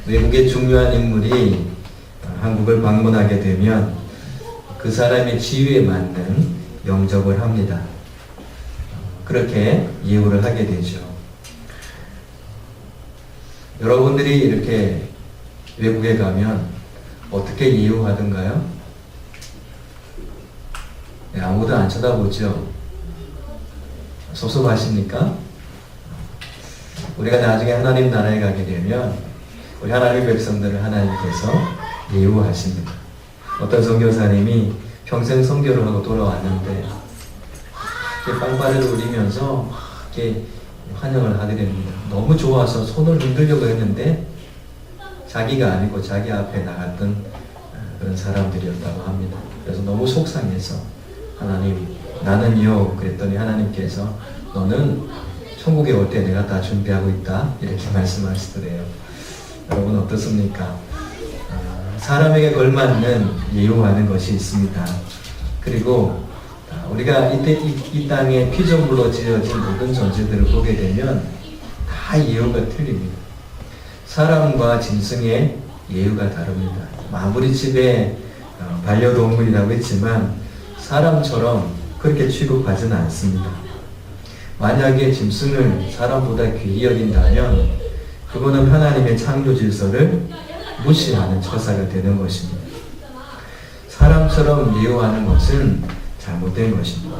외국의 중요한 인물이 한국을 방문하게 되면 그 사람의 지위에 맞는 영접을 합니다. 그렇게 예우를 하게 되죠. 여러분들이 이렇게 외국에 가면 어떻게 예우하던가요? 네, 아무도 안 쳐다보죠. 섭섭하십니까? 우리가 나중에 하나님 나라에 가게 되면 우리 하나님의 백성들을 하나님께서 예우하십니다. 어떤 선교사님이 평생 선교를 하고 돌아왔는데 빵빠레를 울리면서 이렇게 환영을 하게 됩니다. 너무 좋아서 손을 흔들려고 했는데 자기가 아니고 자기 앞에 나갔던 그런 사람들이었다고 합니다. 그래서 너무 속상해서 하나님, 나는요, 그랬더니 하나님께서 너는 천국에 올 때 내가 다 준비하고 있다, 이렇게 말씀하시더래요. 여러분 어떻습니까? 사람에게 걸맞는 예우하는 것이 있습니다. 그리고 우리가 이 땅에 피조물로 지어진 모든 존재들을 보게 되면 다 예우가 틀립니다. 사람과 짐승의 예우가 다릅니다. 아무리 집에 반려동물이라고 했지만 사람처럼 그렇게 취급하지는 않습니다. 만약에 짐승을 사람보다 귀히 여긴다면 그거는 하나님의 창조 질서를 무시하는 처사가 되는 것입니다. 사람처럼 예우하는 것은 잘못된 것입니다.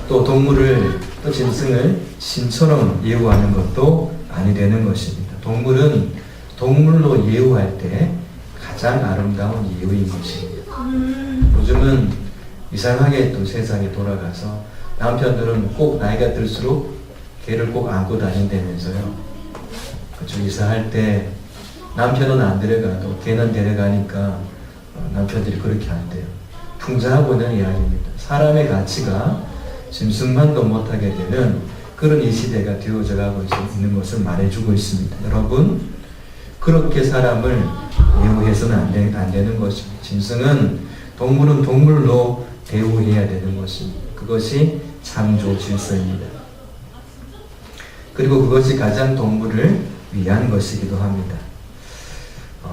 또 동물을, 또 짐승을 신처럼 예우하는 것도 아니 되는 것입니다. 동물은 동물로 예우할 때 가장 아름다운 예우인 것입니다. 요즘은 이상하게 또 세상이 돌아가서 남편들은 꼭 나이가 들수록 개를 꼭 안고 다닌다면서요. 그쪽 이사할 때 남편은 안 데려가도 개는 데려가니까 남편들이 그렇게 한대요. 풍자하고 있는 이야기입니다. 사람의 가치가 짐승만도 못하게 되는 그런 이 시대가 되어져 가고 있는 것을 말해주고 있습니다. 여러분, 그렇게 사람을 예우해서는 안 되는 것입니다. 짐승은, 동물은 동물로 대우해야 되는 것입니다. 그것이 창조 질서입니다. 그리고 그것이 가장 동물을 위한 것이기도 합니다.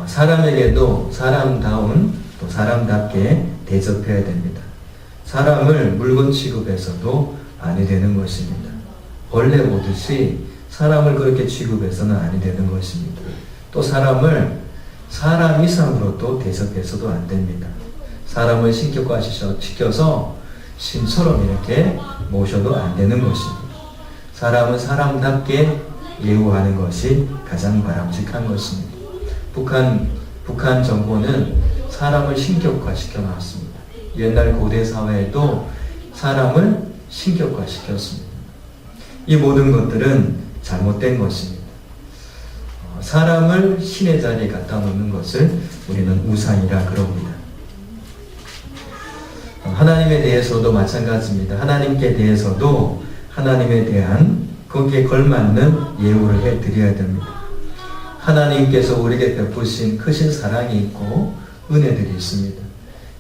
사람에게도 사람다운, 또 사람답게 대접해야 됩니다. 사람을 물건 취급해서도 아니 되는 것입니다. 벌레 보듯이 사람을 그렇게 취급해서는 아니 되는 것입니다. 또 사람을 사람 이상으로도 대접해서도 안 됩니다. 사람을 신격화시켜서 신처럼 이렇게 모셔도 안 되는 것입니다. 사람은 사람답게 예우하는 것이 가장 바람직한 것입니다. 북한 정권은 사람을 신격화시켜 놨습니다. 옛날 고대 사회에도 사람을 신격화시켰습니다. 이 모든 것들은 잘못된 것입니다. 사람을 신의 자리에 갖다 놓는 것을 우리는 우상이라 그럽니다. 하나님에 대해서도 마찬가지입니다. 하나님께 대해서도 하나님에 대한 거기에 걸맞는 예우를 해드려야 됩니다. 하나님께서 우리에게 베푸신 크신 사랑이 있고 은혜들이 있습니다.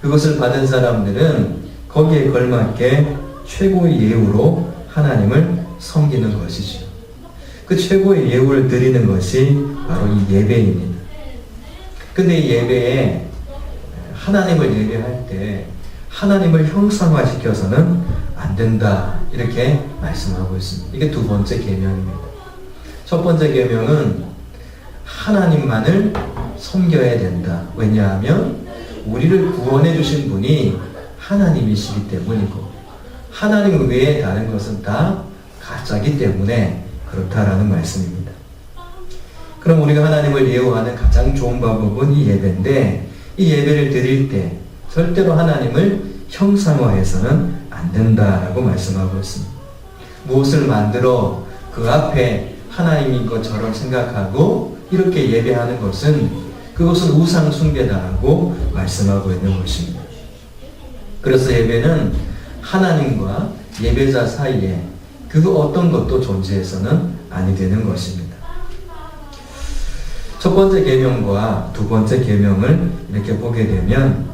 그것을 받은 사람들은 거기에 걸맞게 최고의 예우로 하나님을 섬기는 것이죠. 그 최고의 예우를 드리는 것이 바로 이 예배입니다. 근데 이 예배에 하나님을 예배할 때 하나님을 형상화시켜서는 안 된다, 이렇게 말씀하고 있습니다. 이게 두 번째 계명입니다. 첫 번째 계명은 하나님만을 섬겨야 된다. 왜냐하면 우리를 구원해 주신 분이 하나님이시기 때문이고 하나님 외에 다른 것은 다 가짜기 때문에 그렇다라는 말씀입니다. 그럼 우리가 하나님을 예우하는 가장 좋은 방법은 이 예배인데, 이 예배를 드릴 때 절대로 하나님을 형상화해서는 안 된다라고 말씀하고 있습니다. 무엇을 만들어 그 앞에 하나님인 것처럼 생각하고 이렇게 예배하는 것은 그것은 우상 숭배다라고 말씀하고 있는 것입니다. 그래서 예배는 하나님과 예배자 사이에 그 어떤 것도 존재해서는 아니 되는 것입니다. 첫 번째 계명과 두 번째 계명을 이렇게 보게 되면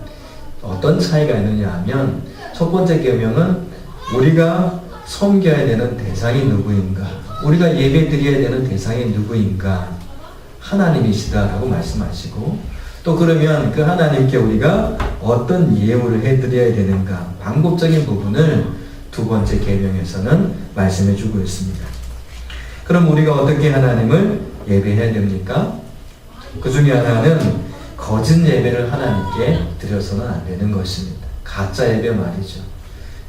어떤 차이가 있느냐 하면, 첫 번째 계명은 우리가 섬겨야 되는 대상이 누구인가, 우리가 예배 드려야 되는 대상이 누구인가, 하나님이시다라고 말씀하시고, 또 그러면 그 하나님께 우리가 어떤 예우를 해드려야 되는가, 방법적인 부분을 두 번째 계명에서는 말씀해 주고 있습니다. 그럼 우리가 어떻게 하나님을 예배해야 됩니까? 그 중에 하나는 거짓 예배를 하나님께 드려서는 안 되는 것입니다. 가짜 예배 말이죠.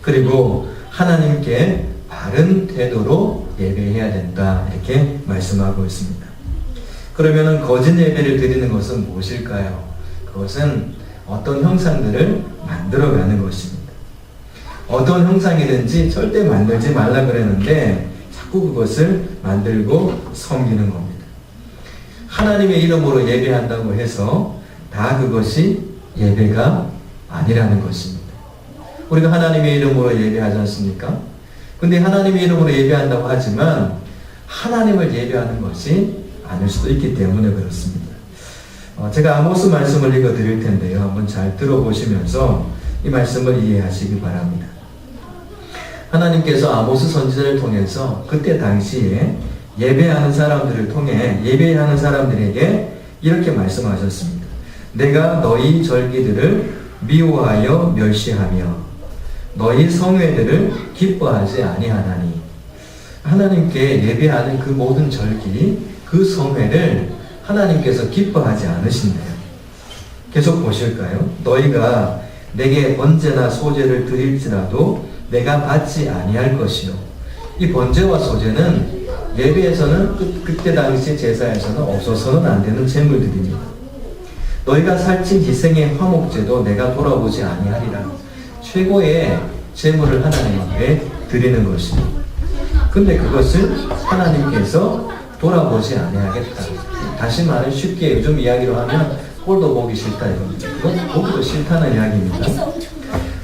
그리고 하나님께 바른 태도로 예배해야 된다, 이렇게 말씀하고 있습니다. 그러면은 거짓 예배를 드리는 것은 무엇일까요? 그것은 어떤 형상들을 만들어가는 것입니다. 어떤 형상이든지 절대 만들지 말라 그랬는데 자꾸 그것을 만들고 섬기는 겁니다. 하나님의 이름으로 예배한다고 해서 다 그것이 예배가 아니라는 것입니다. 우리가 하나님의 이름으로 예배하지 않습니까? 근데 하나님의 이름으로 예배한다고 하지만 하나님을 예배하는 것이 아닐 수도 있기 때문에 그렇습니다. 제가 아모스 말씀을 읽어 드릴 텐데요. 한번 잘 들어보시면서 이 말씀을 이해하시기 바랍니다. 하나님께서 아모스 선지자를 통해서 그때 당시에 예배하는 사람들을 통해 예배하는 사람들에게 이렇게 말씀하셨습니다. 내가 너희 절기들을 미워하여 멸시하며 너희 성회들을 기뻐하지 아니하나니. 하나님께 예배하는 그 모든 절기, 그 성회를 하나님께서 기뻐하지 않으신대요. 계속 보실까요? 너희가 내게 번제나 소제를 드릴지라도 내가 받지 아니할 것이요. 이 번제와 소제는 예배에서는 그때 당시 제사에서는 없어서는 안 되는 제물들입니다. 너희가 살찐 희생의 화목제도 내가 돌아보지 아니하리라. 최고의 제물을 하나님 앞에 드리는 것입니다. 근데 그것을 하나님께서 돌아보지 아니하겠다. 다시 말해 쉽게 요즘 이야기로 하면 꼴도 보기 싫다 이겁니다. 그건 보기도 싫다는 이야기입니다.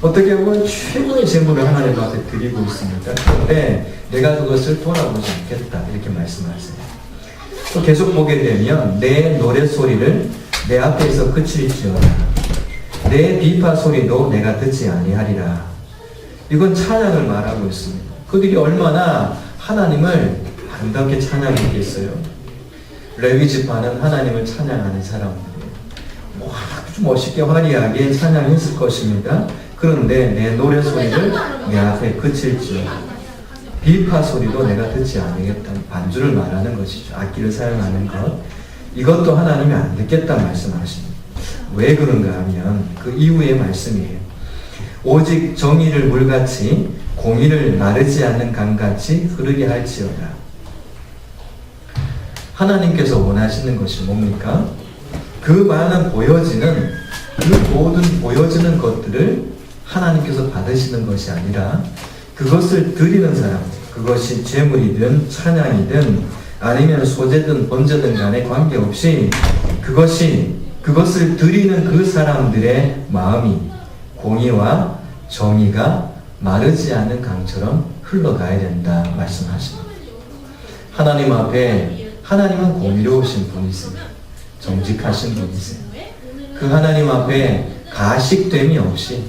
어떻게 보면 최고의 제물을 하나님 앞에 드리고 있습니다. 그런데 내가 그것을 돌아보지 않겠다 이렇게 말씀하세요. 또 계속 보게 되면 내 노랫소리를 내 앞에서 그칠지어다. 내 비파 소리도 내가 듣지 아니하리라. 이건 찬양을 말하고 있습니다. 그들이 얼마나 하나님을 아름답게 찬양했겠어요. 레위 지파는 하나님을 찬양하는 사람들이에요. 아주 멋있게 화려하게 찬양했을 것입니다. 그런데 내 노래 소리를 내 앞에 그칠지어다. 비파 소리도 내가 듣지 않겠다. 반주를 말하는 것이죠. 악기를 사용하는 것. 이것도 하나님이 안 듣겠다 말씀하십니다. 왜 그런가 하면 그 이후의 말씀이에요. 오직 정의를 물같이 공의를 마르지 않는 강같이 흐르게 할지어다. 하나님께서 원하시는 것이 뭡니까? 그 많은 보여지는, 그 모든 보여지는 것들을 하나님께서 받으시는 것이 아니라 그것을 드리는 사람, 그것이 제물이든 찬양이든 아니면 소제든 번제든 간에 관계없이 그것을 드리는 그 사람들의 마음이 공의와 정의가 마르지 않는 강처럼 흘러가야 된다 말씀하십니다. 하나님 앞에 하나님은 공의로우신 분이세요. 정직하신 분이세요. 그 하나님 앞에 가식됨이 없이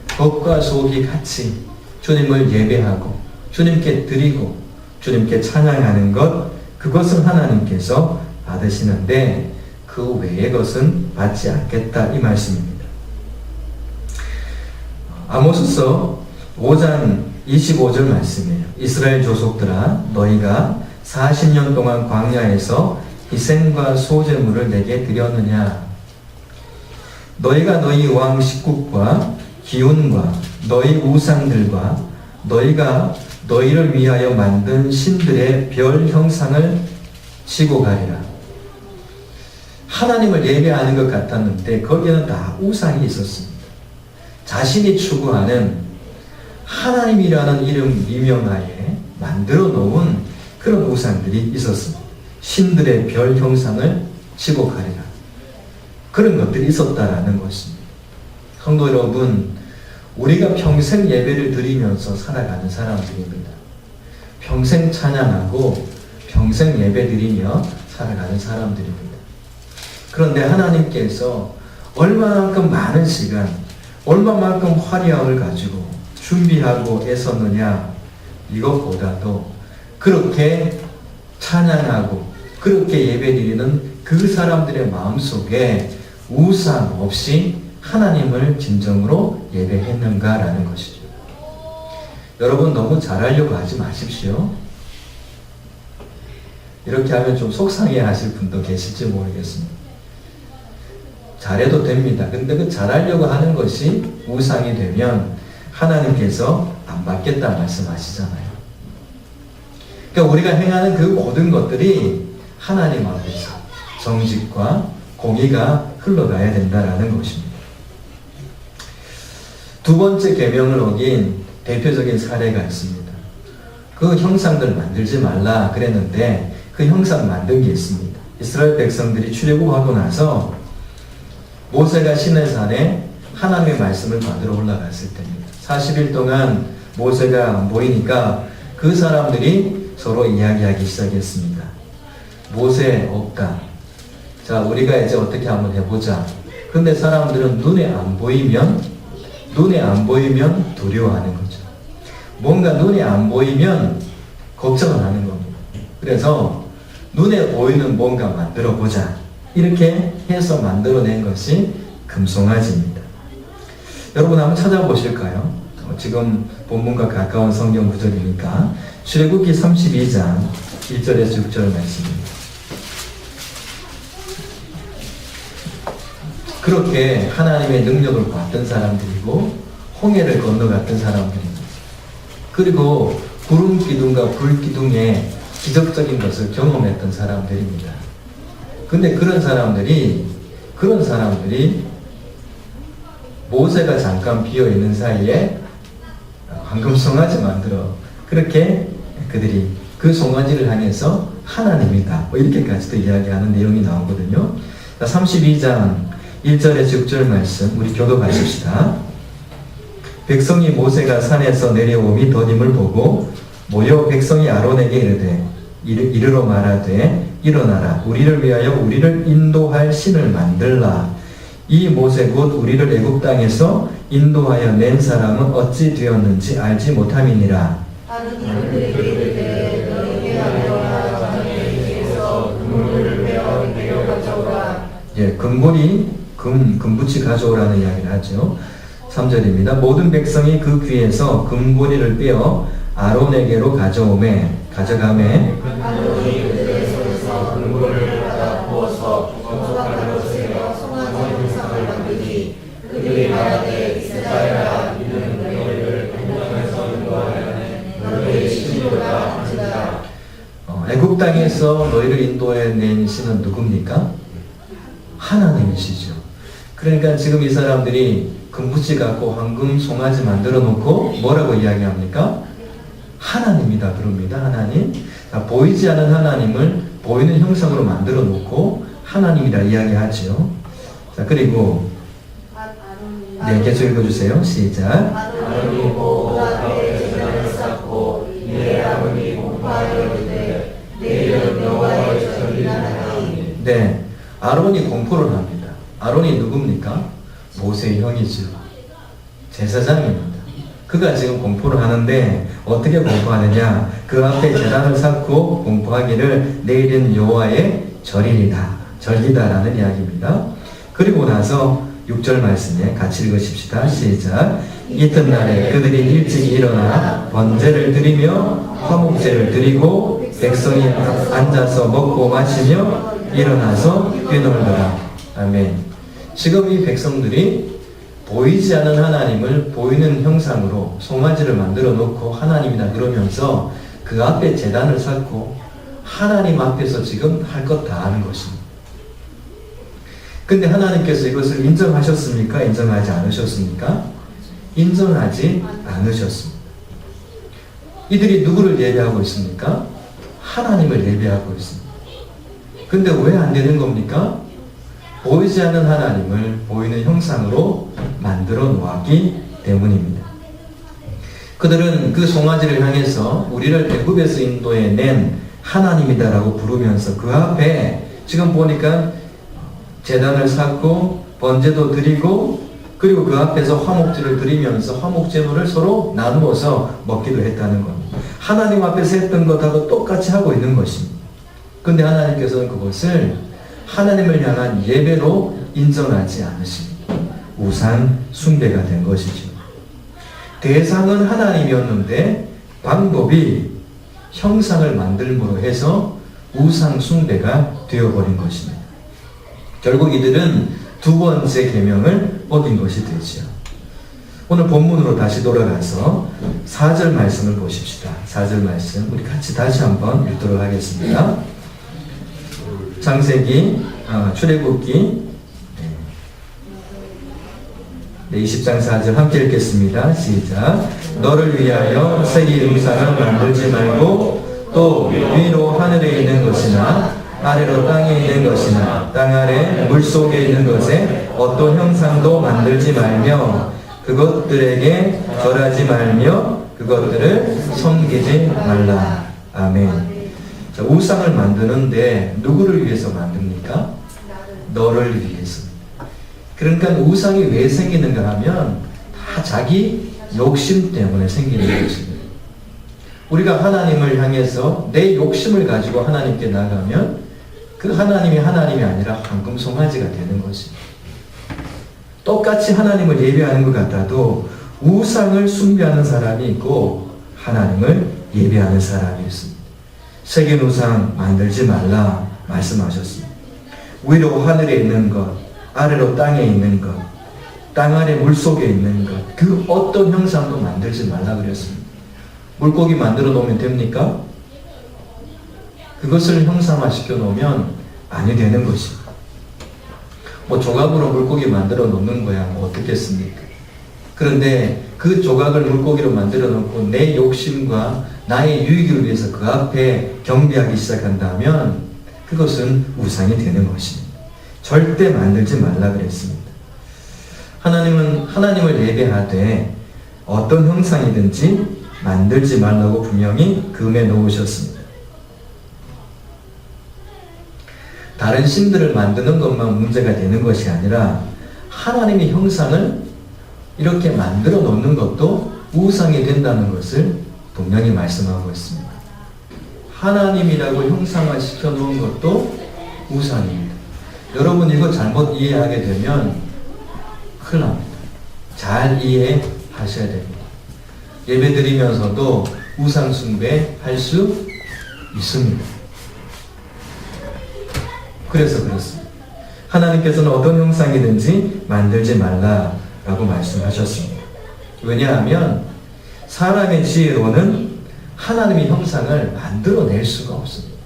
겉과 속이 같이 주님을 예배하고 주님께 드리고 주님께 찬양하는 것, 그것은 하나님께서 받으시는데 그 외의 것은 받지 않겠다 이 말씀입니다. 아모스서 5장 25절 말씀이에요. 이스라엘 조속들아 너희가 40년 동안 광야에서 희생과 소제물을 내게 드렸느냐. 너희가 너희 왕 식국과 기운과 너희 우상들과 너희가 너희를 위하여 만든 신들의 별 형상을 지고 가리라. 하나님을 예배하는 것 같았는데 거기에는 다 우상이 있었습니다. 자신이 추구하는 하나님이라는 이름 미명하에 만들어 놓은 그런 우상들이 있었습니다. 신들의 별 형상을 지고 가리라. 그런 것들이 있었다라는 것입니다. 성도 여러분, 우리가 평생 예배를 드리면서 살아가는 사람들입니다. 평생 찬양하고 평생 예배 드리며 살아가는 사람들입니다. 그런데 하나님께서 얼마만큼 많은 시간, 얼마만큼 화려함을 가지고 준비하고 애썼느냐, 이것보다도 그렇게 찬양하고 그렇게 예배 드리는 그 사람들의 마음속에 우상 없이 하나님을 진정으로 예배했는가라는 것이죠. 여러분 너무 잘하려고 하지 마십시오. 이렇게 하면 좀 속상해 하실 분도 계실지 모르겠습니다. 잘해도 됩니다. 근데 그 잘하려고 하는 것이 우상이 되면 하나님께서 안 받겠다 말씀하시잖아요. 그러니까 우리가 행하는 그 모든 것들이 하나님 앞에서 정직과 공의가 흘러가야 된다라는 것입니다. 두 번째 계명을 어긴 대표적인 사례가 있습니다. 그 형상들 만들지 말라 그랬는데 그 형상 만든 게 있습니다. 이스라엘 백성들이 출애굽하고 나서 모세가 시내산에 하나님의 말씀을 받으러 올라갔을 때입니다. 40일 동안 모세가 안 보이니까 그 사람들이 서로 이야기하기 시작했습니다. 모세 없다. 자, 우리가 이제 어떻게 한번 해보자. 근데 사람들은 눈에 안 보이면 두려워하는 거죠. 뭔가 눈에 안 보이면 걱정을 하는 겁니다. 그래서 눈에 보이는 뭔가 만들어 보자. 이렇게 해서 만들어낸 것이 금송아지입니다. 여러분 한번 찾아보실까요? 지금 본문과 가까운 성경 구절이니까 출애굽기 32장 1절에서 6절 말씀입니다. 그렇게 하나님의 능력을 봤던 사람들이고 홍해를 건너갔던 사람들입니다. 그리고 구름 기둥과 불 기둥의 기적적인 것을 경험했던 사람들입니다. 근데 그런 사람들이 모세가 잠깐 비어있는 사이에 황금 송아지 만들어 그렇게 그들이 그 송아지를 향해서 하나님이다 뭐 이렇게까지도 이야기하는 내용이 나오거든요. 32장 1절에서 6절 말씀 우리 교독하십시다. 백성이 모세가 산에서 내려오미 더님을 보고 모여 백성이 아론에게 이르러 말하되 일어나라 우리를 위하여 우리를 인도할 신을 만들라. 이 모세 곧 우리를 애굽 땅에서 인도하여 낸 사람은 어찌 되었는지 알지 못함이니라. 예, 금고리 금붙이 가져오라는 이야기를 하죠. 3절입니다. 모든 백성이 그 귀에서 금고리를 빼어 아론에게로 가져가매 아론이 그들의 손에서 금고리를 받아 부어서 정숙한 것에 송아지 형상을 만드니 그들이 말하되 이스라엘아 이는 너희를 애굽땅에서 인도하려는 너희의 신이로다 하시다. 애굽 땅에서 너희를 인도해낸 신은 누굽니까? 하나님이시죠. 그러니까 지금 이 사람들이 금붙이 갖고 황금 송아지 만들어 놓고 뭐라고 이야기합니까? 하나님이다 그럽니다. 하나님. 자, 보이지 않은 하나님을 보이는 형상으로 만들어 놓고 하나님이라 이야기하죠. 자, 그리고 네, 계속 읽어주세요. 시작. 아론이 보고 앞에 제단을 쌓고 이에 아론이 공포하여 이르되 내일은 여호와의 절기나니. 네, 아론이 공포를 합니다. 아론이 누굽니까? 모세의 형이죠. 제사장입니다. 그가 지금 공포를 하는데 어떻게 공포하느냐? 그 앞에 제단을 쌓고 공포하기를 내일은 여호와의 절기다라는 이야기입니다. 그리고 나서 6절 말씀에 같이 읽으십시다. 시작. 이튿날에 그들이 일찍 일어나 번제를 드리며 화목제를 드리고 백성이 앉아서 먹고 마시며 일어나서 뛰놀더라. 아멘. 지금 이 백성들이 보이지 않은 하나님을 보이는 형상으로 송아지를 만들어 놓고 하나님이다 그러면서 그 앞에 제단을 쌓고 하나님 앞에서 지금 할 것 다 하는 것입니다. 근데 하나님께서 이것을 인정하셨습니까? 인정하지 않으셨습니까? 인정하지 않으셨습니다. 이들이 누구를 예배하고 있습니까? 하나님을 예배하고 있습니다. 근데 왜 안 되는 겁니까? 보이지 않는 하나님을 보이는 형상으로 만들어 놓았기 때문입니다. 그들은 그 송아지를 향해서 우리를 애굽에서 인도해 낸 하나님이다라고 부르면서 그 앞에 지금 보니까 제단을 쌓고 번제도 드리고 그리고 그 앞에서 화목제를 드리면서 화목제물을 서로 나누어서 먹기도 했다는 겁니다. 하나님 앞에서 했던 것하고 똑같이 하고 있는 것입니다. 근데 하나님께서는 그것을 하나님을 향한 예배로 인정하지 않으십니다. 우상 숭배가 된 것이죠. 대상은 하나님이었는데 방법이 형상을 만들므로 해서 우상 숭배가 되어버린 것입니다. 결국 이들은 두 번째 계명을 어긴 것이 되지요. 오늘 본문으로 다시 돌아가서 4절 말씀을 보십시다. 4절 말씀 우리 같이 다시 한번 읽도록 하겠습니다. 창세기, 출애굽기 20장 4절 함께 읽겠습니다. 시작. 너를 위하여 새긴 우상을 만들지 말고 또 위로 하늘에 있는 것이나 아래로 땅에 있는 것이나 땅 아래 물속에 있는 것에 어떤 형상도 만들지 말며 그것들에게 절하지 말며 그것들을 섬기지 말라. 아멘. 자, 우상을 만드는데 누구를 위해서 만듭니까? 너를 위해서. 그러니까 우상이 왜 생기는가 하면 다 자기 욕심 때문에 생기는 것입니다. 우리가 하나님을 향해서 내 욕심을 가지고 하나님께 나가면 그 하나님이 아니라 황금송아지가 되는 것입니다. 똑같이 하나님을 예배하는 것 같아도 우상을 숭배하는 사람이 있고 하나님을 예배하는 사람이 있습니다. 새긴 우상 만들지 말라 말씀하셨습니다. 위로 하늘에 있는 것, 아래로 땅에 있는 것, 땅 아래 물속에 있는 것, 그 어떤 형상도 만들지 말라 그랬습니다. 물고기 만들어 놓으면 됩니까? 그것을 형상화 시켜 놓으면 아니 되는 것입니다. 뭐 조각으로 물고기 만들어 놓는 거야 뭐 어떻겠습니까? 그런데 그 조각을 물고기로 만들어 놓고 내 욕심과 나의 유익을 위해서 그 앞에 경배하기 시작한다면 그것은 우상이 되는 것입니다. 절대 만들지 말라 그랬습니다. 하나님은 하나님을 예배하되 어떤 형상이든지 만들지 말라고 분명히 금해 놓으셨습니다. 다른 신들을 만드는 것만 문제가 되는 것이 아니라 하나님의 형상을 이렇게 만들어 놓는 것도 우상이 된다는 것을 분명히 말씀하고 있습니다. 하나님이라고 형상화 시켜 놓은 것도 우상입니다. 여러분 이거 잘못 이해하게 되면 큰일 납니다. 잘 이해하셔야 됩니다. 예배 드리면서도 우상 숭배 할 수 있습니다. 그래서 그렇습니다. 하나님께서는 어떤 형상이든지 만들지 말라라고 말씀하셨습니다. 왜냐하면 사람의 지혜로는 하나님의 형상을 만들어낼 수가 없습니다.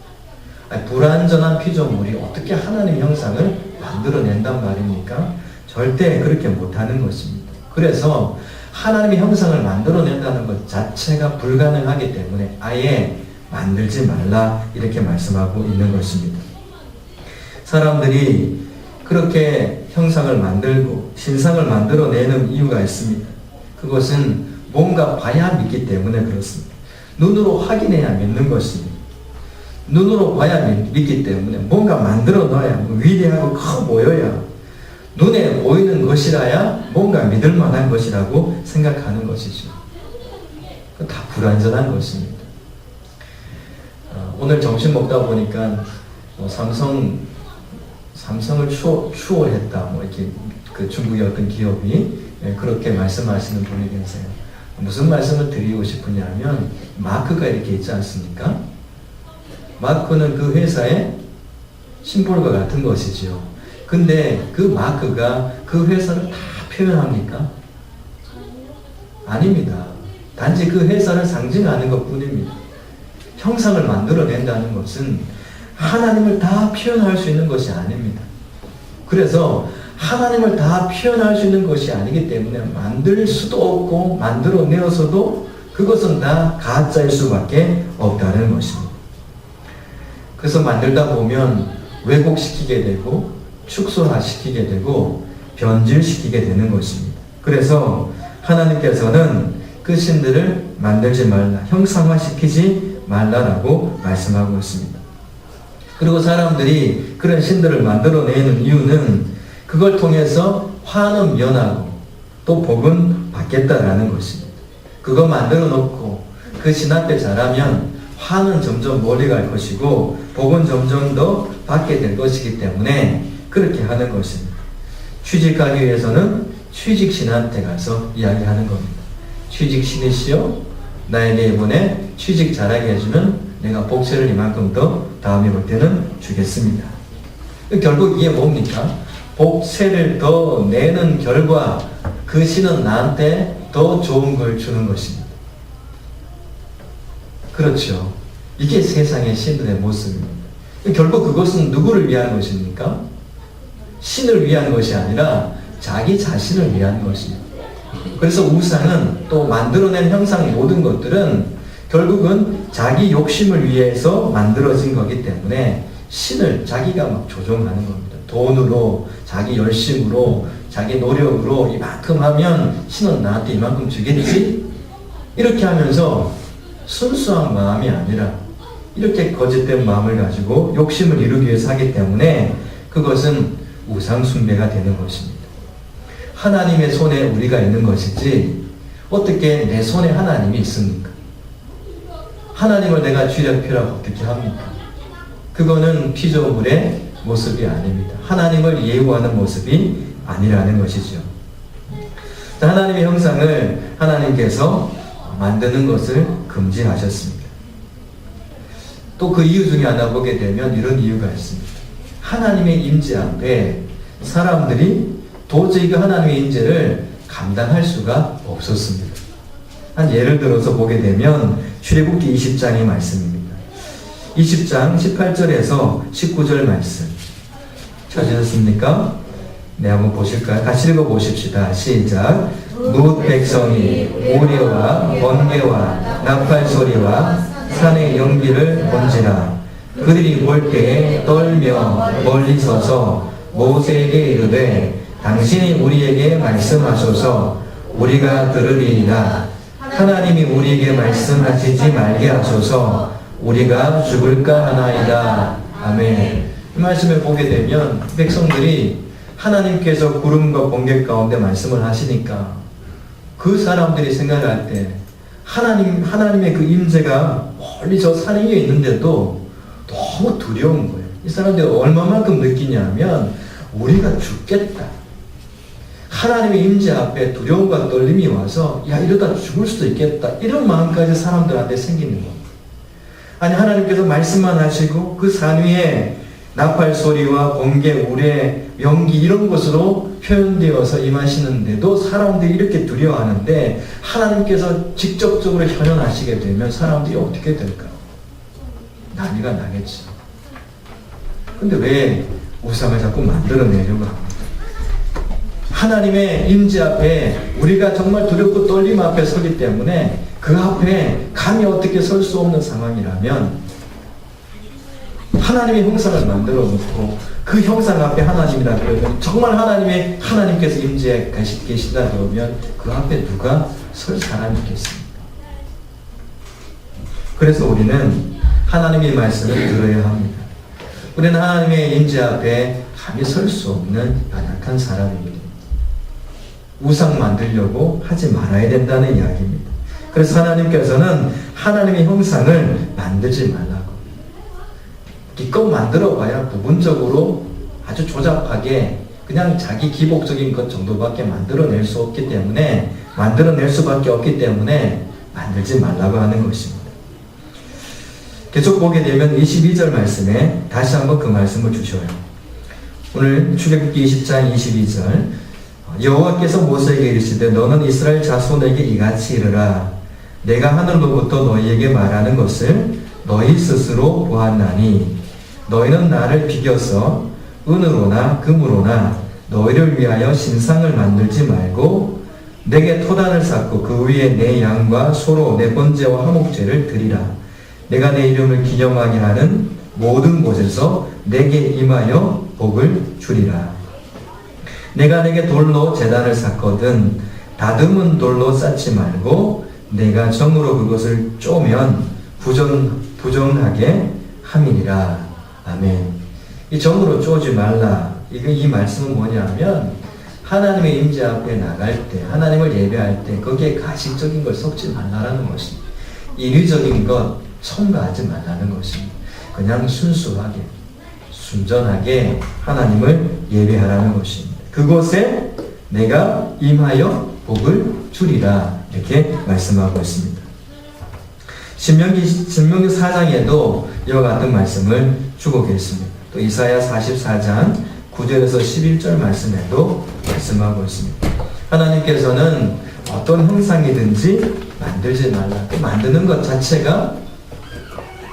불완전한 피조물이 어떻게 하나님의 형상을 만들어낸단 말입니까? 절대 그렇게 못하는 것입니다. 그래서 하나님의 형상을 만들어낸다는 것 자체가 불가능하기 때문에 아예 만들지 말라 이렇게 말씀하고 있는 것입니다. 사람들이 그렇게 형상을 만들고 신상을 만들어내는 이유가 있습니다. 그것은 뭔가 봐야 믿기 때문에 그렇습니다. 눈으로 확인해야 믿는 것입니다. 눈으로 봐야 믿기 때문에 뭔가 만들어 놔야 위대하고 커 보여야 눈에 보이는 것이라야 뭔가 믿을 만한 것이라고 생각하는 것이죠. 다 불완전한 것입니다. 오늘 점심 먹다 보니까 삼성을 추월했다. 뭐 이렇게 그 중국의 어떤 기업이 그렇게 말씀하시는 분이 계세요. 무슨 말씀을 드리고 싶으냐면 마크가 이렇게 있지 않습니까? 마크는 그 회사의 심볼과 같은 것이지요. 근데 그 마크가 그 회사를 다 표현합니까? 아닙니다. 단지 그 회사를 상징하는 것 뿐입니다. 형상을 만들어낸다는 것은 하나님을 다 표현할 수 있는 것이 아닙니다. 그래서 하나님을 다 표현할 수 있는 것이 아니기 때문에 만들 수도 없고 만들어내어서도 그것은 다 가짜일 수밖에 없다는 것입니다. 그래서 만들다 보면 왜곡시키게 되고 축소화시키게 되고 변질시키게 되는 것입니다. 그래서 하나님께서는 그 신들을 만들지 말라, 형상화시키지 말라라고 말씀하고 있습니다. 그리고 사람들이 그런 신들을 만들어내는 이유는 그걸 통해서 화는 면하고 또 복은 받겠다라는 것입니다. 그거 만들어 놓고 그 신 앞에 잘하면 화는 점점 멀리 갈 것이고 복은 점점 더 받게 될 것이기 때문에 그렇게 하는 것입니다. 취직하기 위해서는 취직신한테 가서 이야기하는 겁니다. 취직신이시여, 나에게 이번에 취직 잘하게 해주면 내가 복세를 이만큼 더 다음에 볼 때는 주겠습니다. 결국 이게 뭡니까? 복세를 더 내는 결과 그 신은 나한테 더 좋은 걸 주는 것입니다. 그렇죠. 이게 세상의 신들의 모습입니다. 결국 그것은 누구를 위한 것입니까? 신을 위한 것이 아니라 자기 자신을 위한 것입니다. 그래서 우상은 또 만들어낸 형상 모든 것들은 결국은 자기 욕심을 위해서 만들어진 거기 때문에 신을 자기가 막 조종하는 겁니다. 돈으로, 자기 열심으로, 자기 노력으로 이만큼 하면 신은 나한테 이만큼 주겠지? 이렇게 하면서 순수한 마음이 아니라 이렇게 거짓된 마음을 가지고 욕심을 이루기 위해서 하기 때문에 그것은 우상 숭배가 되는 것입니다. 하나님의 손에 우리가 있는 것이지 어떻게 내 손에 하나님이 있습니까? 하나님을 내가 쥐려펴라고 어떻게 합니까? 그거는 피조물의 모습이 아닙니다. 하나님을 예우하는 모습이 아니라는 것이죠. 하나님의 형상을 하나님께서 만드는 것을 금지하셨습니다. 또 그 이유 중에 하나 보게 되면 이런 이유가 있습니다. 하나님의 임재 앞에 사람들이 도저히 그 하나님의 임재를 감당할 수가 없었습니다. 한 예를 들어서 보게 되면 출애굽기 20장의 말씀입니다. 20장 18절에서 19절 말씀 찾으셨습니까? 네, 한번 보실까요? 같이 읽어보십시다. 시작. 뭇 백성이 모래와 번개와 나팔 소리와 산의 연기를 본지라. 그들이 볼 때에 떨며 멀리 서서 모세에게 이르되 당신이 우리에게 말씀하소서 우리가 들으리이다. 하나님이 우리에게 말씀하시지 말게 하소서 우리가 죽을까 하나이다. 아멘. 이 말씀을 보게 되면 백성들이 하나님께서 구름과 번개 가운데 말씀을 하시니까 그 사람들이 생각할 때 하나님의 그 임재가 멀리 저 산 위에 있는데도 너무 두려운 거예요. 이 사람들이 얼마만큼 느끼냐면 우리가 죽겠다. 하나님의 임재 앞에 두려움과 떨림이 와서 야 이러다 죽을 수도 있겠다. 이런 마음까지 사람들한테 생기는 겁니다. 아니 하나님께서 말씀만 하시고 그 산 위에 나팔 소리와 번개, 우레, 연기 이런 것으로 표현되어서 임하시는데도 사람들이 이렇게 두려워하는데 하나님께서 직접적으로 현현하시게 되면 사람들이 어떻게 될까? 난리가 나겠죠. 근데 왜 우상을 자꾸 만들어내려고 합니까? 하나님의 임재 앞에 우리가 정말 두렵고 떨림 앞에 서기 때문에 그 앞에 감히 어떻게 설 수 없는 상황이라면 하나님의 형상을 만들어 놓고 그 형상 앞에 하나님이라 그러면 정말 하나님께서 임재해 계신다 그러면 그 앞에 누가 설 사람이 있겠습니까? 그래서 우리는 하나님의 말씀을 들어야 합니다. 우리는 하나님의 임재 앞에 감히 설 수 없는 연약한 사람입니다. 우상 만들려고 하지 말아야 된다는 이야기입니다. 그래서 하나님께서는 하나님의 형상을 만들지 말라고. 기껏 만들어봐야 부분적으로 아주 조잡하게 그냥 자기 기복적인 것 정도밖에 만들어낼 수밖에 없기 때문에 만들지 말라고 하는 것입니다. 계속 보게 되면 22절 말씀에 다시 한번 그 말씀을 주셔요. 오늘 출애굽기 20장 22절 여호와께서 모세에게 이르시되 너는 이스라엘 자손에게 이같이 이르라. 내가 하늘로부터 너희에게 말하는 것을 너희 스스로 보았나니 너희는 나를 비겨서 은으로나 금으로나 너희를 위하여 신상을 만들지 말고 내게 토단을 쌓고 그 위에 내 양과 소로 내 번제와 화목제를 드리라. 내가 내 이름을 기념하게 하는 모든 곳에서 내게 임하여 복을 주리라. 내가 내게 돌로 제단을 쌓거든 다듬은 돌로 쌓지 말고 내가 정으로 그것을 쪼면 부정하게 함이니라. 아멘. 이 정으로 쪼지 말라. 이 말씀은 뭐냐면 하나님의 임재 앞에 나갈 때 하나님을 예배할 때 거기에 가식적인 걸 섞지 말라라는 것입니다. 인위적인 것, 첨가하지 말라는 것입니다. 그냥 순수하게, 순전하게 하나님을 예배하라는 것입니다. 그곳에 내가 임하여 복을 주리라 이렇게 말씀하고 있습니다. 신명기 4장에도 이와 같은 말씀을 주고 계십니다. 또 이사야 44장 9절에서 11절 말씀에도 말씀하고 있습니다. 하나님께서는 어떤 형상이든지 만들지 말라. 그 만드는 것 자체가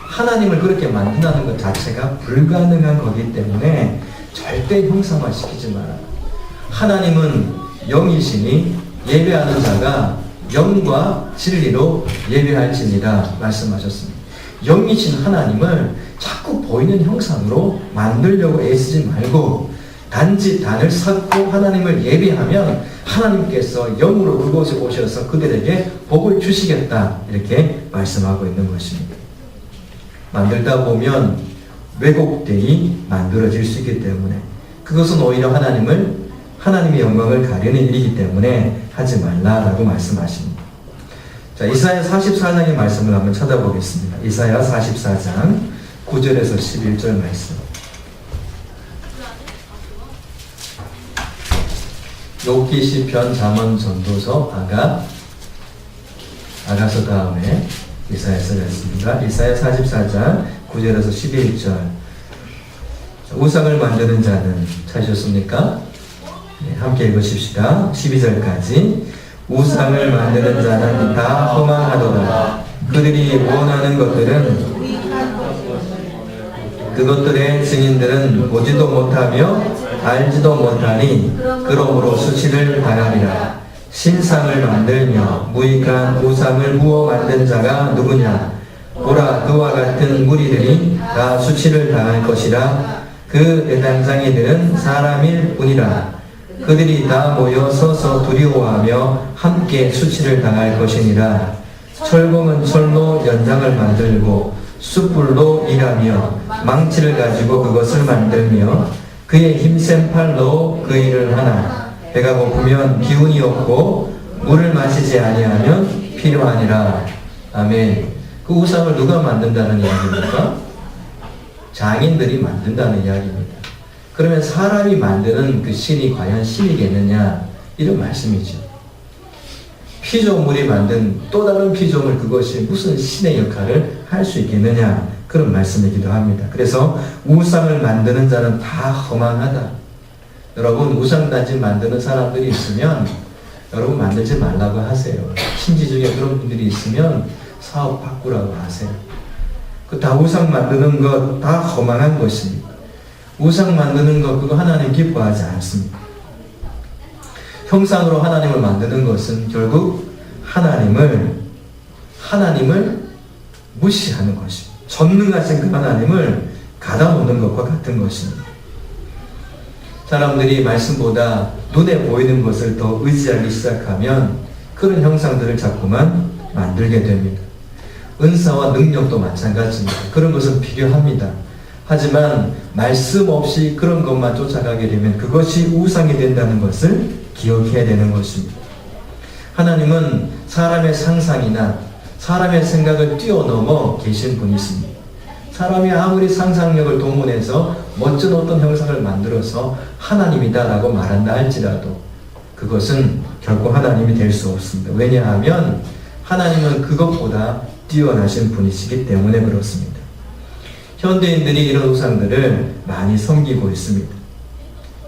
하나님을 그렇게 만든다는 것 자체가 불가능한 거기 때문에 절대 형상화시키지 마라. 하나님은 영이시니 예배하는 자가 영과 진리로 예배할지니라 말씀하셨습니다. 영이신 하나님을 자꾸 보이는 형상으로 만들려고 애쓰지 말고 단지 단을 쌓고 하나님을 예배하면 하나님께서 영으로 그곳에 오셔서 그들에게 복을 주시겠다 이렇게 말씀하고 있는 것입니다. 만들다 보면 왜곡되이 만들어질 수 있기 때문에 그것은 오히려 하나님의 영광을 가리는 일이기 때문에 하지 말라라고 말씀하십니다. 자, 이사야 44장의 말씀을 한번 찾아보겠습니다. 이사야 44장 9절에서 11절 말씀. 욥기, 시편, 잠언, 전도서, 아가서 다음에 이사야서가 있습니다. 이사야 44장 9절에서 11절. 우상을 만드는 자는 찾으셨습니까? 네, 함께 읽으십시다. 12절까지. 우상을 만드는 자는 다 허망하도다. 그들이 원하는 것들은 그것들의 증인들은 보지도 못하며 알지도 못하니 그러므로 수치를 당하리라. 신상을 만들며 무익한 우상을 부어 만든 자가 누구냐? 보라, 그와 같은 무리들이 다 수치를 당할 것이라. 그 대장장이들은 사람일 뿐이라. 그들이 다 모여 서서 두려워하며 함께 수치를 당할 것이니라. 철공은 철로 연장을 만들고 숯불로 일하며 망치를 가지고 그것을 만들며 그의 힘센 팔로 그 일을 하나. 배가 고프면 기운이 없고 물을 마시지 아니하면 필요하니라. 아멘. 그 우상을 누가 만든다는 이야기입니까? 장인들이 만든다는 이야기입니다. 그러면 사람이 만드는 그 신이 과연 신이겠느냐? 이런 말씀이죠. 피조물이 만든 또 다른 피조물 그것이 무슨 신의 역할을 할 수 있겠느냐? 그런 말씀이기도 합니다. 그래서 우상을 만드는 자는 다 허망하다. 여러분 우상단지 만드는 사람들이 있으면 여러분 만들지 말라고 하세요. 신지 중에 그런 분들이 있으면 사업 바꾸라고 하세요. 그 다 우상 만드는 것 다 허망한 것입니다. 우상 만드는 것 그거 하나님 기뻐하지 않습니다. 형상으로 하나님을 만드는 것은 결국 하나님을 무시하는 것입니다. 전능하신 그 하나님을 가다놓는 것과 같은 것입니다. 사람들이 말씀보다 눈에 보이는 것을 더 의지하기 시작하면 그런 형상들을 자꾸만 만들게 됩니다. 은사와 능력도 마찬가지입니다. 그런 것은 필요합니다. 하지만 말씀 없이 그런 것만 쫓아가게 되면 그것이 우상이 된다는 것을 기억해야 되는 것입니다. 하나님은 사람의 상상이나 사람의 생각을 뛰어넘어 계신 분이십니다. 사람이 아무리 상상력을 동원해서 멋진 어떤 형상을 만들어서 하나님이다라고 말한다 할지라도 그것은 결코 하나님이 될 수 없습니다. 왜냐하면 하나님은 그것보다 뛰어나신 분이시기 때문에 그렇습니다. 현대인들이 이런 우상들을 많이 섬기고 있습니다.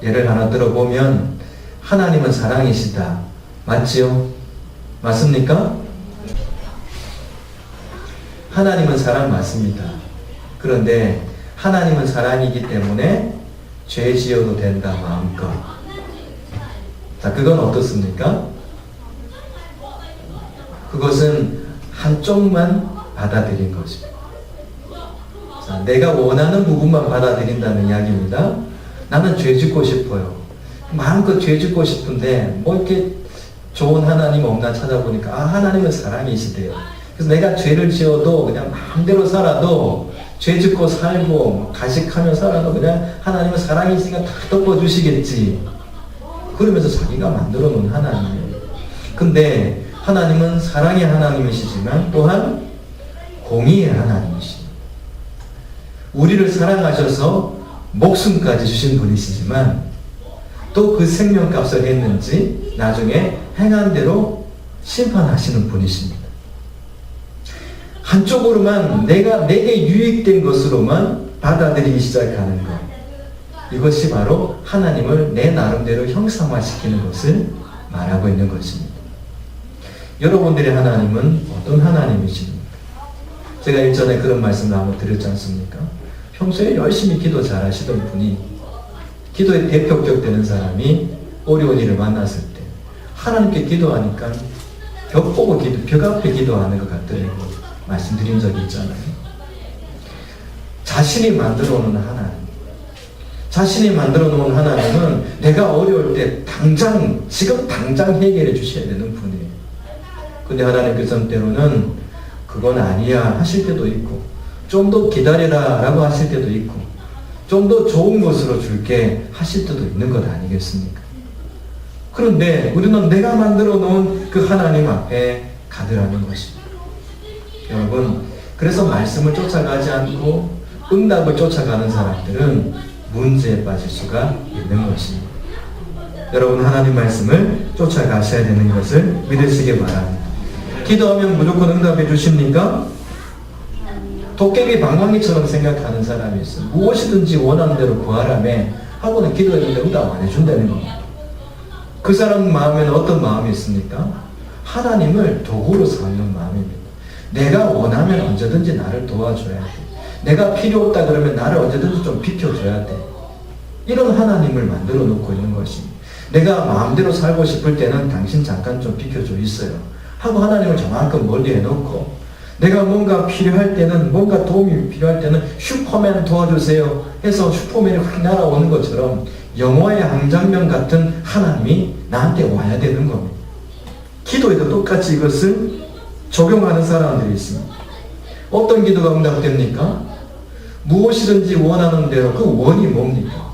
예를 하나 들어보면 하나님은 사랑이시다. 맞지요? 맞습니까? 하나님은 사랑 맞습니다. 그런데 하나님은 사랑이기 때문에 죄 지어도 된다 마음껏. 자, 그건 어떻습니까? 그것은 한쪽만 받아들인 것입니다. 자, 내가 원하는 부분만 받아들인다는 이야기입니다. 나는 죄 짓고 싶어요. 마음껏 죄 짓고 싶은데 뭐 이렇게 좋은 하나님 없나 찾아보니까 하나님은 사랑이시대요. 그래서 내가 죄를 지어도 그냥 마음대로 살아도 죄 짓고 살고 가식하며 살아도 그냥 하나님은 사랑이시니까 다 덮어주시겠지. 그러면서 자기가 만들어 놓은 하나님이에요. 근데 하나님은 사랑의 하나님이시지만 또한 공의의 하나님이십니다. 우리를 사랑하셔서 목숨까지 주신 분이시지만 또 그 생명값을 했는지 나중에 행한 대로 심판하시는 분이십니다. 한쪽으로만 내게 유익된 것으로만 받아들이기 시작하는 것, 이것이 바로 하나님을 내 나름대로 형상화시키는 것을 말하고 있는 것입니다. 여러분들의 하나님은 어떤 하나님이십니까? 제가 일전에 그런 말씀을 한번 드렸지 않습니까? 평소에 열심히 기도 잘하시던 분이, 기도에 대표격 되는 사람이 어려운 일을 만났을 때 하나님께 기도하니까 벽 앞에 기도하는 것 같더라고요. 말씀드린 적이 있잖아요. 자신이 만들어 놓은 하나님, 자신이 만들어 놓은 하나님은 내가 어려울 때 지금 당장 해결해 주셔야 되는 분이에요. 근데 하나님께서는 때로는 그건 아니야 하실 때도 있고, 좀 더 기다려라 라고 하실 때도 있고, 좀 더 좋은 것으로 줄게 하실 때도 있는 것 아니겠습니까? 그런데 우리는 내가 만들어 놓은 그 하나님 앞에 가더라는 것입니다. 여러분, 그래서 말씀을 쫓아가지 않고 응답을 쫓아가는 사람들은 문제에 빠질 수가 있는 것입니다. 여러분, 하나님 말씀을 쫓아가셔야 되는 것을 믿으시기 바랍니다. 기도하면 무조건 응답해 주십니까? 도깨비 방망이처럼 생각하는 사람이 있어요. 무엇이든지 원하는 대로 구하라며 하고는 기도했는데 응답 안 해준다는 겁니다. 그 사람 마음에는 어떤 마음이 있습니까? 하나님을 도구로 삼는 마음입니다. 내가 원하면 언제든지 나를 도와줘야 돼. 내가 필요 없다 그러면 나를 언제든지 좀 비켜줘야 돼. 이런 하나님을 만들어 놓고 있는 것입니다. 내가 마음대로 살고 싶을 때는 당신 잠깐 좀 비켜줘 있어요 하고 하나님을 저만큼 멀리 해놓고, 내가 뭔가 필요할 때는, 뭔가 도움이 필요할 때는 슈퍼맨 도와주세요 해서 슈퍼맨이 확 날아오는 것처럼 영화의 한 장면 같은 하나님이 나한테 와야 되는 겁니다. 기도에도 똑같이 이것을 적용하는 사람들이 있습니다. 어떤 기도가 응답됩니까? 무엇이든지 원하는 대로, 그 원이 뭡니까?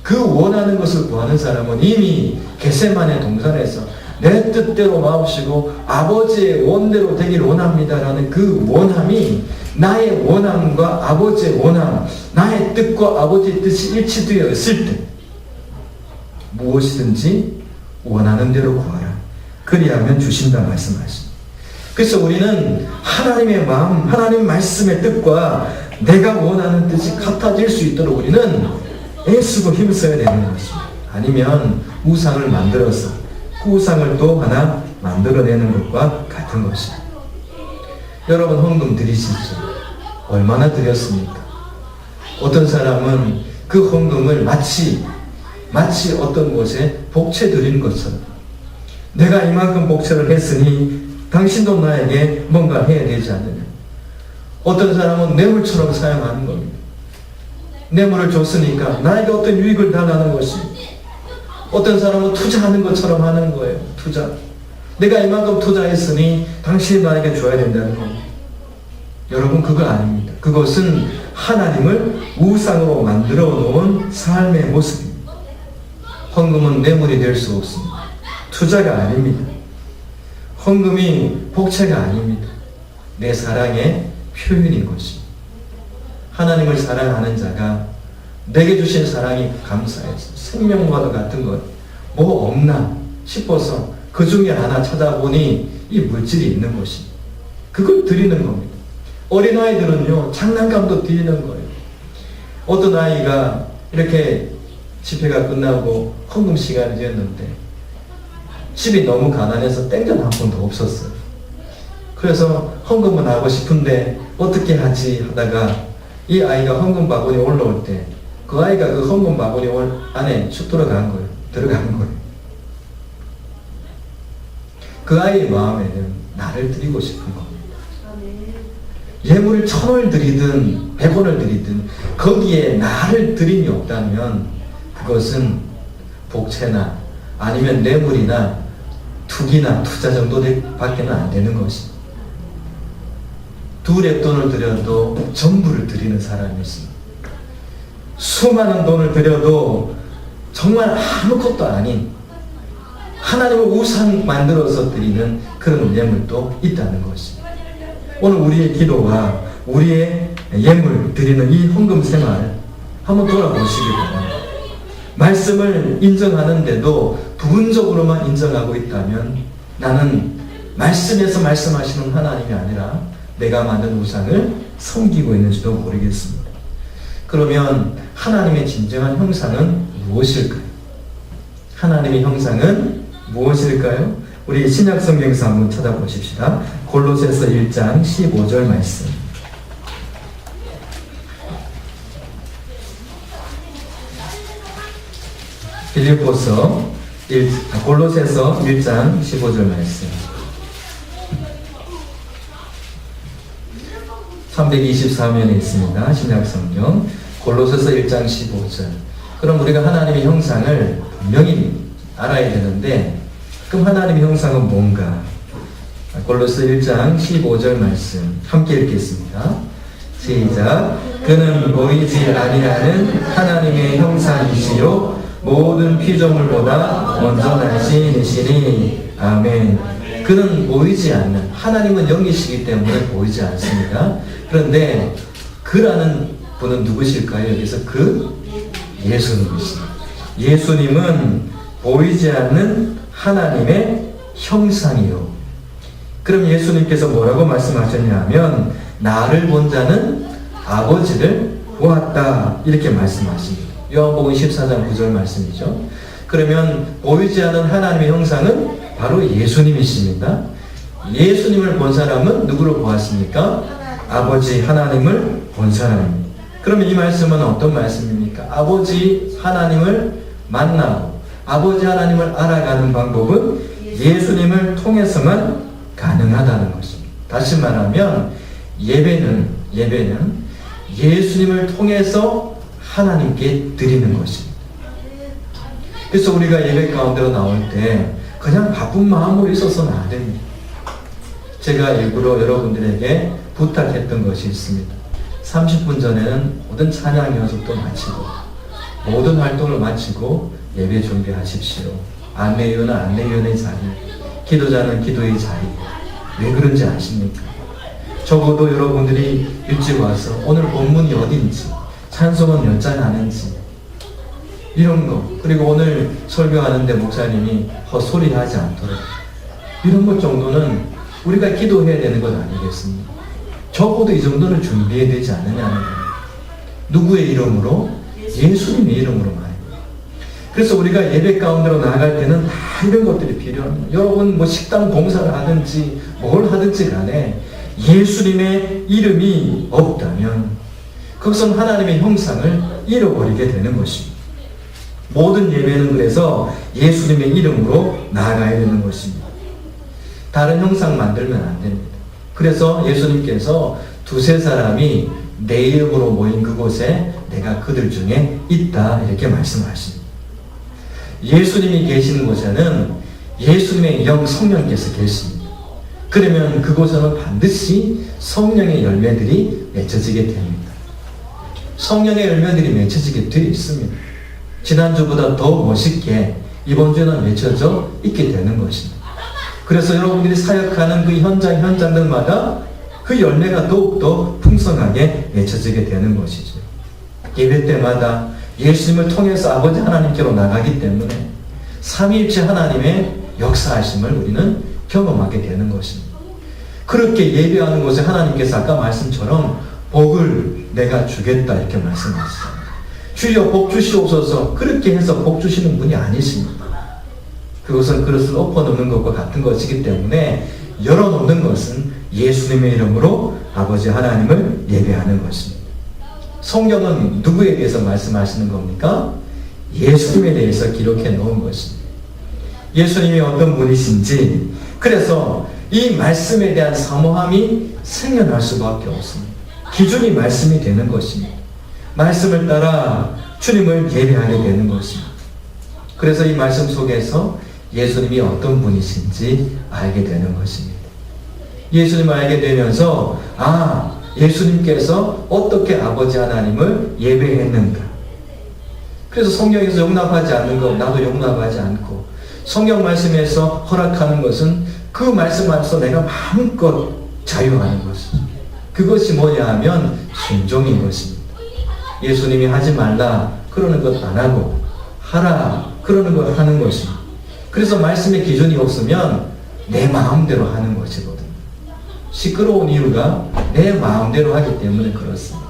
그 원하는 것을 구하는 사람은 이미 겟세마네 동산에서 내 뜻대로 마옵시고 아버지의 원대로 되길 원합니다라는 그 원함이 나의 원함과 아버지의 원함, 나의 뜻과 아버지의 뜻이 일치되어 있을 때 무엇이든지 원하는 대로 구하라. 그리하면 주신다 말씀하십니다. 그래서 우리는 하나님의 마음, 하나님 말씀의 뜻과 내가 원하는 뜻이 같아질 수 있도록 우리는 애쓰고 힘써야 되는 것입니다. 아니면 우상을 만들어서 그 우상을 또 하나 만들어내는 것과 같은 것입니다. 여러분, 헌금 드리시죠? 얼마나 드렸습니까? 어떤 사람은 그 헌금을 마치 어떤 곳에 복채 드리는 것처럼, 내가 이만큼 복채를 했으니 당신도 나에게 뭔가 해야 되지 않느냐. 어떤 사람은 뇌물처럼 사용하는 겁니다. 뇌물을 줬으니까 나에게 어떤 유익을 달라는 것입니다. 어떤 사람은 투자하는 것처럼 하는 거예요. 투자. 내가 이만큼 투자했으니 당신이 나에게 줘야 된다는 겁니다. 여러분, 그거 아닙니다. 그것은 하나님을 우상으로 만들어 놓은 삶의 모습입니다. 헌금은 뇌물이 될 수 없습니다. 투자가 아닙니다. 헌금이 복채가 아닙니다. 내 사랑의 표현인 것입니다. 하나님을 사랑하는 자가 내게 주신 사랑이 감사해서 생명과도 같은 것, 뭐 없나 싶어서 그 중에 하나 찾아보니 이 물질이 있는 것입니다. 그걸 드리는 겁니다. 어린아이들은요, 장난감도 드리는 거예요. 어떤 아이가 이렇게 집회가 끝나고 헌금 시간이 됐는데 집이 너무 가난해서 땡전 한 푼도 없었어요. 그래서 헌금은 하고 싶은데 어떻게 하지 하다가 이 아이가 헌금 바구니 올라올 때 그 아이가 그 헌금 바구니 안에 쑥 들어간 거예요. 그 아이의 마음에는 나를 드리고 싶은 겁니다. 예물을 1,000원을 드리든 100원을 드리든 거기에 나를 드림이 없다면 그것은 복채나 아니면 뇌물이나 투기나 투자 정도밖에는 안 되는 것입니다. 2랩 돈을 드려도 전부를 드리는 사람이 있습니다. 수많은 돈을 드려도 정말 아무것도 아닌 하나님을 우상 만들어서 드리는 그런 예물도 있다는 것입니다. 오늘 우리의 기도와 우리의 예물 드리는 이 헌금 생활 한번 돌아보시기 바랍니다. 말씀을 인정하는데도 부분적으로만 인정하고 있다면 나는 말씀에서 말씀하시는 하나님이 아니라 내가 만든 우상을 섬기고 있는지도 모르겠습니다. 그러면 하나님의 진정한 형상은 무엇일까요? 하나님의 형상은 무엇일까요? 우리 신약 성경에서 한번 찾아보십시다. 골로새서 1장 15절 말씀. 골로새서 1장 15절 말씀. 324면에 있습니다. 신약성경 골로새서 1장 15절. 그럼 우리가 하나님의 형상을 분명히 알아야 되는데 그럼 하나님의 형상은 뭔가? 골로새 1장 15절 말씀 함께 읽겠습니다. 시작. 그는 보이지 아니하는 하나님의 형상이시요 모든 피조물보다 먼저 나신 이시니 아멘. 그는 보이지 않는, 하나님은 영이시기 때문에 보이지 않습니다. 그런데 그라는 분은 누구실까요? 여기서 예수님이십니다. 예수님은 보이지 않는 하나님의 형상이요. 그럼 예수님께서 뭐라고 말씀하셨냐면 나를 본 자는 아버지를 보았다 이렇게 말씀하십니다. 요한복음 14장 9절 말씀이죠. 그러면 보이지 않는 하나님의 형상은 바로 예수님이십니다. 예수님을 본 사람은 누구를 보았습니까? 아버지 하나님을 본 사람입니다. 그러면 이 말씀은 어떤 말씀입니까? 아버지 하나님을 만나고 아버지 하나님을 알아가는 방법은 예수님을 통해서만 가능하다는 것입니다. 다시 말하면 예배는 예수님을 통해서 하나님께 드리는 것입니다. 그래서 우리가 예배 가운데로 나올 때 그냥 바쁜 마음으로 있어서는 안 됩니다. 제가 일부러 여러분들에게 부탁했던 것이 있습니다. 30분 전에는 모든 찬양 연습도 마치고 모든 활동을 마치고 예배 준비하십시오. 안내위원은 안내위원의 자리, 기도자는 기도의 자리. 왜 그런지 아십니까? 적어도 여러분들이 일찍 와서 오늘 본문이 어딘지, 찬송은 몇 장 하는지 이런 거, 그리고 오늘 설교하는데 목사님이 헛소리 하지 않도록 이런 것 정도는 우리가 기도해야 되는 것 아니겠습니까? 적어도 이 정도는 준비해야 되지 않느냐는 거예요. 누구의 이름으로? 예수님의 이름으로 말입니다. 그래서 우리가 예배 가운데로 나아갈 때는 다 이런 것들이 필요합니다. 여러분 뭐 식당 봉사를 하든지 뭘 하든지 간에 예수님의 이름이 없다면 그것은 하나님의 형상을 잃어버리게 되는 것입니다. 모든 예배는 그래서 예수님의 이름으로 나아가야 되는 것입니다. 다른 형상 만들면 안 됩니다. 그래서 예수님께서 두세 사람이 내 이름으로 모인 그곳에 내가 그들 중에 있다 이렇게 말씀하십니다. 예수님이 계시는 곳에는 예수님의 영 성령께서 계십니다. 그러면 그곳에는 반드시 성령의 열매들이 맺혀지게 됩니다. 성령의 열매들이 맺혀지게 되어 있습니다. 지난주보다 더 멋있게 이번 주에는 맺혀져 있게 되는 것입니다. 그래서 여러분들이 사역하는 그 현장들마다 그 열매가 더욱더 풍성하게 맺혀지게 되는 것이죠. 예배 때마다 예수님을 통해서 아버지 하나님께로 나가기 때문에 삼위일체 하나님의 역사하심을 우리는 경험하게 되는 것입니다. 그렇게 예배하는 곳에 하나님께서 아까 말씀처럼 복을 내가 주겠다 이렇게 말씀하시잖아요. 주여 복 주시옵소서 그렇게 해서 복 주시는 분이 아니십니다. 그것은 그릇을 엎어놓는 것과 같은 것이기 때문에 열어놓는 것은 예수님의 이름으로 아버지 하나님을 예배하는 것입니다. 성경은 누구에 대해서 말씀하시는 겁니까? 예수님에 대해서 기록해 놓은 것입니다. 예수님이 어떤 분이신지, 그래서 이 말씀에 대한 사모함이 생겨날 수밖에 없습니다. 기준이 말씀이 되는 것입니다. 말씀을 따라 주님을 예배하게 되는 것입니다. 그래서 이 말씀 속에서 예수님이 어떤 분이신지 알게 되는 것입니다. 예수님을 알게 되면서 예수님께서 어떻게 아버지 하나님을 예배했는가. 그래서 성경에서 용납하지 않는 것 나도 용납하지 않고 성경 말씀에서 허락하는 것은 그 말씀 안에서 내가 마음껏 자유하는 것이죠. 그것이 뭐냐 하면 순종인 것입니다. 예수님이 하지 말라 그러는 것 안 하고 하라 그러는 것 하는 것입니다. 그래서 말씀의 기준이 없으면 내 마음대로 하는 것이거든요. 시끄러운 이유가 내 마음대로 하기 때문에 그렇습니다.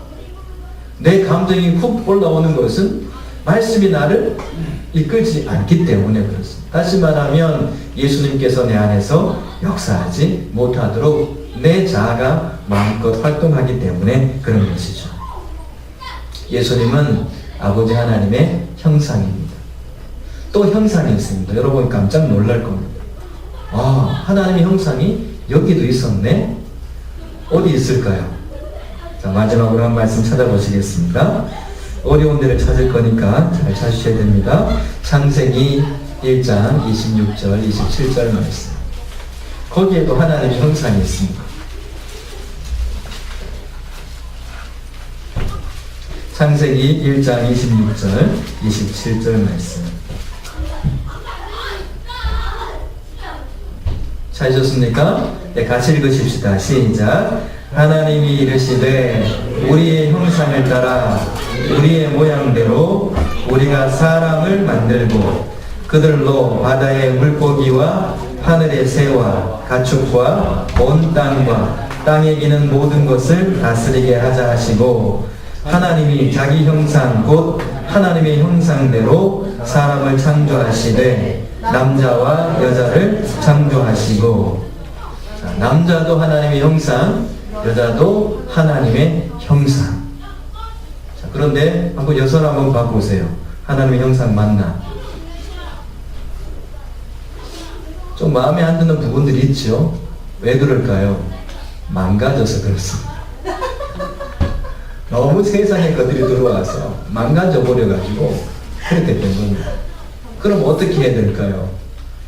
내 감정이 훅 올라오는 것은 말씀이 나를 이끌지 않기 때문에 그렇습니다. 다시 말하면 예수님께서 내 안에서 역사하지 못하도록 내 자아가 마음껏 활동하기 때문에 그런 것이죠. 예수님은 아버지 하나님의 형상입니다. 또 형상이 있습니다. 여러분 깜짝 놀랄 겁니다. 하나님의 형상이 여기도 있었네? 어디 있을까요? 자, 마지막으로 한 말씀 찾아보시겠습니다. 어려운 데를 찾을 거니까 잘 찾으셔야 됩니다. 창세기 1장 26절, 27절 말씀. 거기에도 하나님의 형상이 있습니다. 창세기 1장 26절, 27절 말씀. 찾으셨습니까? 네, 같이 읽으십시다. 시작. 하나님이 이르시되 우리의 형상을 따라 우리의 모양대로 우리가 사람을 만들고 그들로 바다의 물고기와 하늘의 새와 가축과 온 땅과 땅에 기는 모든 것을 다스리게 하자 하시고 하나님이 자기 형상 곧 하나님의 형상대로 사람을 창조하시되 남자와 여자를 창조하시고. 자, 남자도 하나님의 형상, 여자도 하나님의 형상. 자, 그런데 한번 여설 한번 바꾸세요. 하나님의 형상 맞나? 좀 마음에 안 드는 부분들이 있죠. 왜 그럴까요? 망가져서 그렇습니다. 너무 세상에 것들이 들어와서 망가져 버려가지고 그렇게 된 겁니다. 그럼 어떻게 해야 될까요?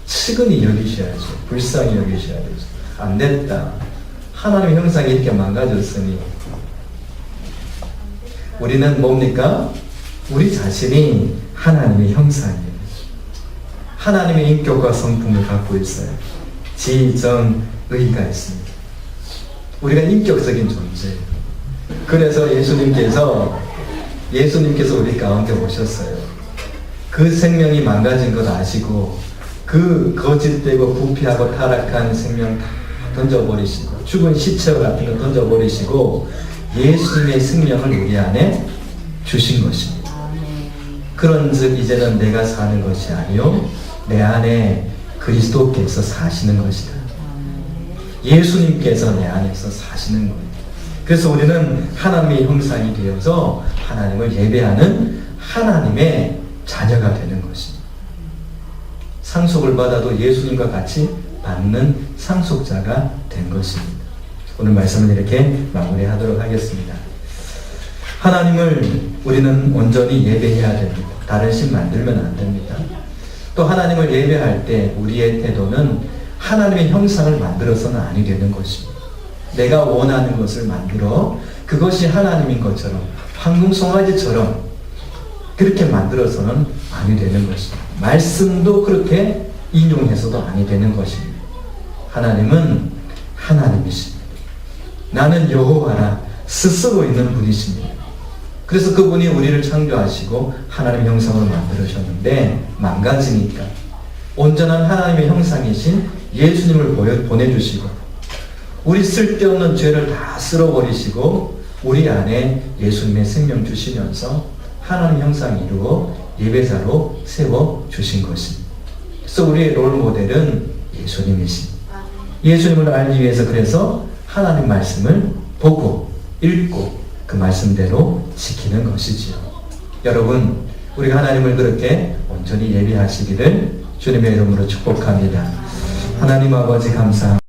측은히 여기셔야죠. 불쌍히 여기셔야 되죠. 안 됐다. 하나님의 형상이 이렇게 망가졌으니 우리는 뭡니까? 우리 자신이 하나님의 형상이에요. 하나님의 인격과 성품을 갖고 있어요. 지, 정, 의가 있습니다. 우리가 인격적인 존재예요. 그래서 예수님께서 우리 가운데 오셨어요. 그 생명이 망가진 것 아시고 그 거짓되고 부패하고 타락한 생명 다 던져버리시고 죽은 시체 같은 거 던져버리시고 예수님의 생명을 우리 안에 주신 것입니다. 그런즉 이제는 내가 사는 것이 아니요 내 안에 그리스도께서 사시는 것이다. 예수님께서 내 안에서 사시는 겁니다. 그래서 우리는 하나님의 형상이 되어서 하나님을 예배하는 하나님의 자녀가 되는 것입니다. 상속을 받아도 예수님과 같이 받는 상속자가 된 것입니다. 오늘 말씀을 이렇게 마무리하도록 하겠습니다. 하나님을 우리는 온전히 예배해야 됩니다. 다른 신 만들면 안 됩니다. 또 하나님을 예배할 때 우리의 태도는 하나님의 형상을 만들어서는 아니 되는 것입니다. 내가 원하는 것을 만들어 그것이 하나님인 것처럼 황금송아지처럼 그렇게 만들어서는 아니 되는 것입니다. 말씀도 그렇게 인용해서도 아니 되는 것입니다. 하나님은 하나님이십니다. 나는 여호와라 스스로 있는 분이십니다. 그래서 그분이 우리를 창조하시고 하나님의 형상으로 만들으셨는데 망가지니까 온전한 하나님의 형상이신 예수님을 보내주시고 우리 쓸데없는 죄를 다 쓸어버리시고 우리 안에 예수님의 생명 주시면서 하나님 형상 이루어 예배자로 세워주신 것입니다. 그래서 우리의 롤모델은 예수님이십니다. 예수님을 알기 위해서 그래서 하나님 말씀을 보고 읽고 그 말씀대로 지키는 것이지요. 여러분, 우리가 하나님을 그렇게 온전히 예배하시기를 주님의 이름으로 축복합니다. 하나님 아버지 감사합니다.